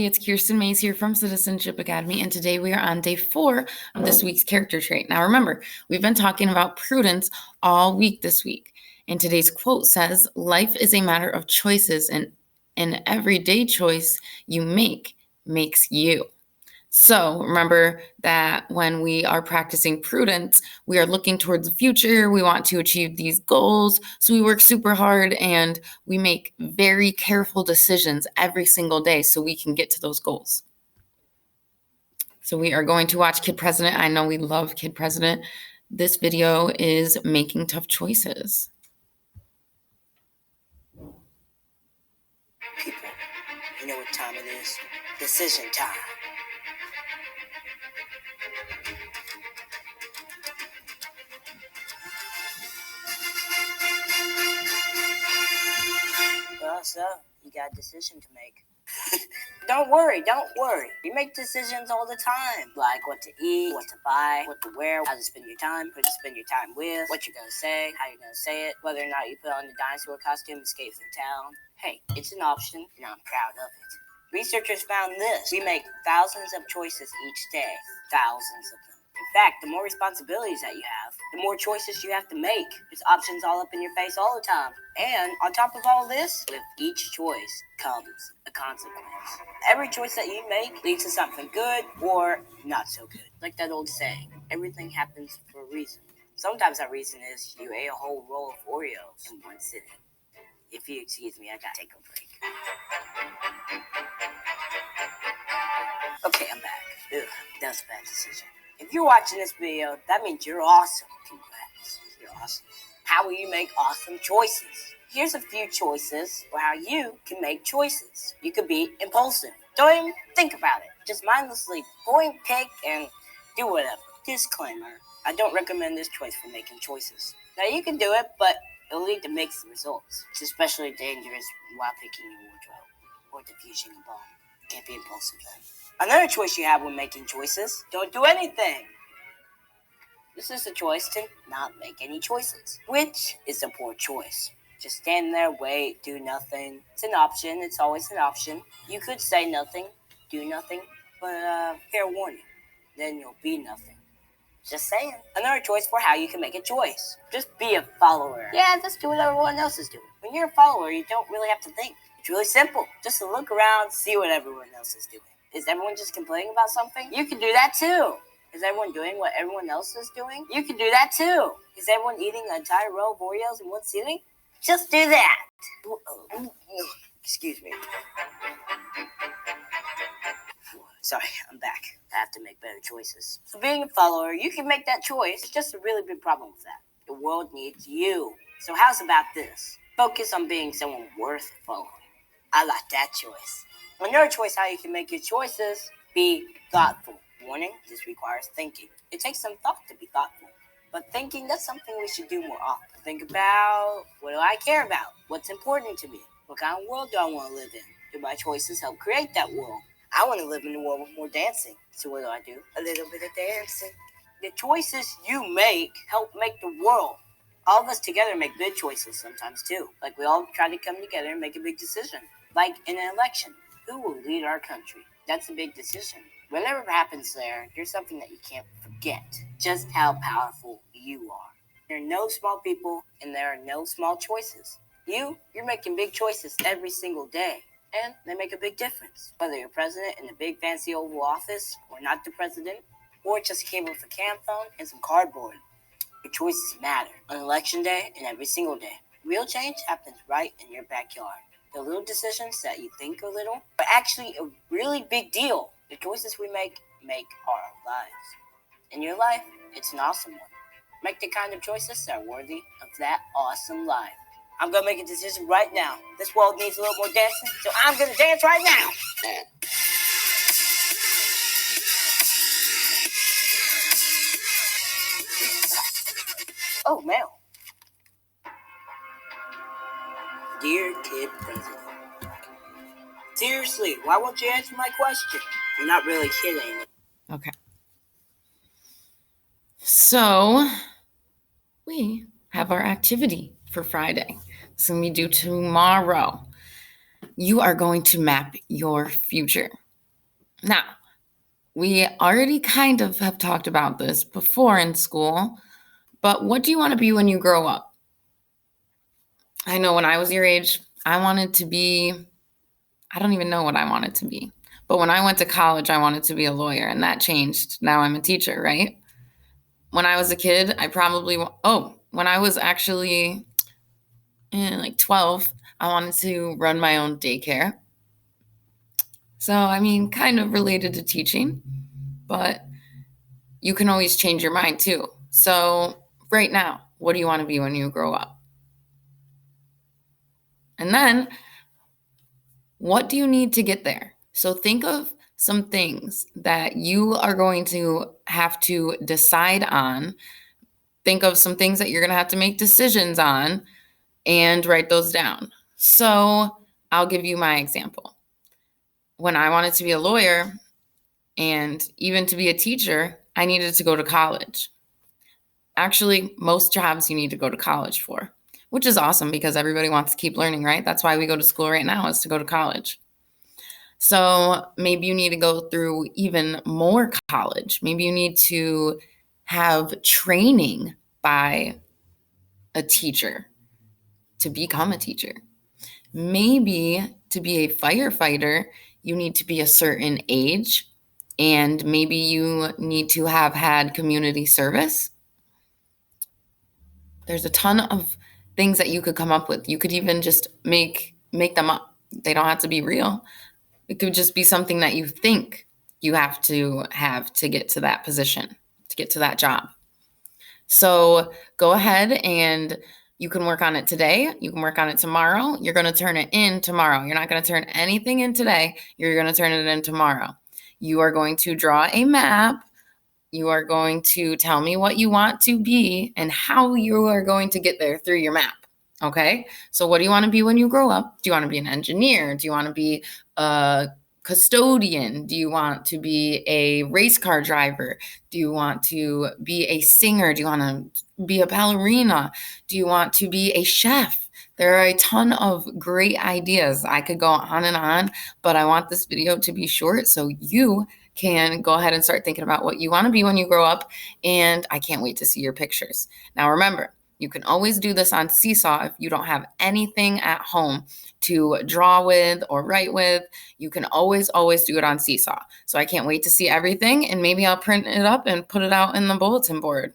It's Kirsten Mays here from Citizenship Academy, and today we are on day 4 of this week's character trait. Now remember, we've been talking about prudence all week this week, and today's quote says, "Life is a matter of choices, and an everyday choice you make makes you." So remember that when we are practicing prudence, we are looking towards the future. We want to achieve these goals. So we work super hard and we make very careful decisions every single day so we can get to those goals. So we are going to watch Kid President. I know we love Kid President. This video is making tough choices. People, you know what time it is? Decision time. So, you got a decision to make. Don't worry. You make decisions all the time. Like what to eat, what to buy, what to wear, how to spend your time, who to spend your time with, what you're gonna say, how you're gonna say it, whether or not you put on the dinosaur costume and escape from town. Hey, it's an option, and I'm proud of it. Researchers found this. We make thousands of choices each day. Thousands of them. In fact, the more responsibilities that you have, the more choices you have to make. There's options all up in your face all the time. And on top of all this, with each choice comes a consequence. Every choice that you make leads to something good or not so good. Like that old saying, everything happens for a reason. Sometimes that reason is you ate a whole roll of Oreos in one sitting. If you excuse me, I gotta take a break. Okay, I'm back. Ugh, that was a bad decision. If you're watching this video, that means you're awesome. Congrats, you're awesome. How will you make awesome choices? Here's a few choices for how you can make choices. You could be impulsive. Don't even think about it. Just mindlessly point, pick, and do whatever. Disclaimer, I don't recommend this choice for making choices. Now you can do it, but it'll lead to mixed results. It's especially dangerous while picking your wardrobe or defusing a bomb. Can't be impulsive then. Another choice you have when making choices, don't do anything. This is a choice to not make any choices, which is a poor choice. Just stand there, wait, do nothing. It's an option. It's always an option. You could say nothing, do nothing, but fair warning, then you'll be nothing. Just saying. Another choice for how you can make a choice. Just be a follower. Yeah, just do what everyone else is doing. When you're a follower, you don't really have to think. It's really simple. Just to look around, see what everyone else is doing. Is everyone just complaining about something? You can do that too. Is everyone doing what everyone else is doing? You can do that too. Is everyone eating an entire row of Oreos in one sitting? Just do that. Excuse me. Sorry, I'm back. I have to make better choices. So being a follower, you can make that choice. It's just a really big problem with that. The world needs you. So how's about this? Focus on being someone worth following. I like that choice. Another choice how you can make your choices, be thoughtful. Warning, this requires thinking. It takes some thought to be thoughtful. But thinking, that's something we should do more often. Think about, what do I care about? What's important to me? What kind of world do I want to live in? Do my choices help create that world? I want to live in a world with more dancing. So what do? A little bit of dancing. The choices you make help make the world. All of us together make good choices sometimes too. Like we all try to come together and make a big decision. Like in an election. Who will lead our country? That's a big decision. Whatever happens there's something that you can't forget. Just how powerful you are. There are no small people and there are no small choices. You're making big choices every single day. And they make a big difference. Whether you're president in a big fancy Oval Office or not the president, or just came with a cam phone and some cardboard. Your choices matter on election day and every single day. Real change happens right in your backyard. The little decisions that you think are little are actually a really big deal. The choices we make our lives. In your life, it's an awesome one. Make the kind of choices that are worthy of that awesome life. I'm going to make a decision right now. This world needs a little more dancing, so I'm going to dance right now. Oh, mail. Dear Kid President. Seriously, why won't you answer my question? I'm not really kidding. Okay. So we have our activity for Friday. It's going to be due tomorrow. You are going to map your future. Now, we already kind of have talked about this before in school, but what do you want to be when you grow up? I know when I was your age, I don't even know what I wanted to be. But when I went to college, I wanted to be a lawyer, and that changed. Now I'm a teacher, right? When I was a kid, when I was actually like 12, I wanted to run my own daycare. So, I mean, kind of related to teaching, but you can always change your mind too. So, right now, what do you want to be when you grow up? And then, what do you need to get there? So, think of some things that you are going to have to decide on. Think of some things that you're going to have to make decisions on and write those down. So, I'll give you my example. When I wanted to be a lawyer and even to be a teacher, I needed to go to college. Actually, most jobs you need to go to college for, which is awesome because everybody wants to keep learning, right? That's why we go to school right now, is to go to college. So maybe you need to go through even more college. Maybe you need to have training by a teacher to become a teacher. Maybe to be a firefighter, you need to be a certain age, and maybe you need to have had community service. There's a ton of things that you could come up with. You could even just make them up. They don't have to be real. It could just be something that you think you have to get to that position, to get to that job. So go ahead and you can work on it today. You can work on it tomorrow. You're going to turn it in tomorrow. You're not going to turn anything in today. You're going to turn it in tomorrow. You are going to draw a map. You are going to tell me what you want to be and how you are going to get there through your map. Okay? So what do you want to be when you grow up? Do you want to be an engineer? Do you want to be a custodian? Do you want to be a race car driver? Do you want to be a singer? Do you want to be a ballerina? Do you want to be a chef? There are a ton of great ideas. I could go on, but I want this video to be short so you can go ahead and start thinking about what you want to be when you grow up. And I can't wait to see your pictures. Now, remember, you can always do this on Seesaw if you don't have anything at home to draw with or write with. You can always do it on Seesaw. So I can't wait to see everything, and maybe I'll print it up and put it out in the bulletin board.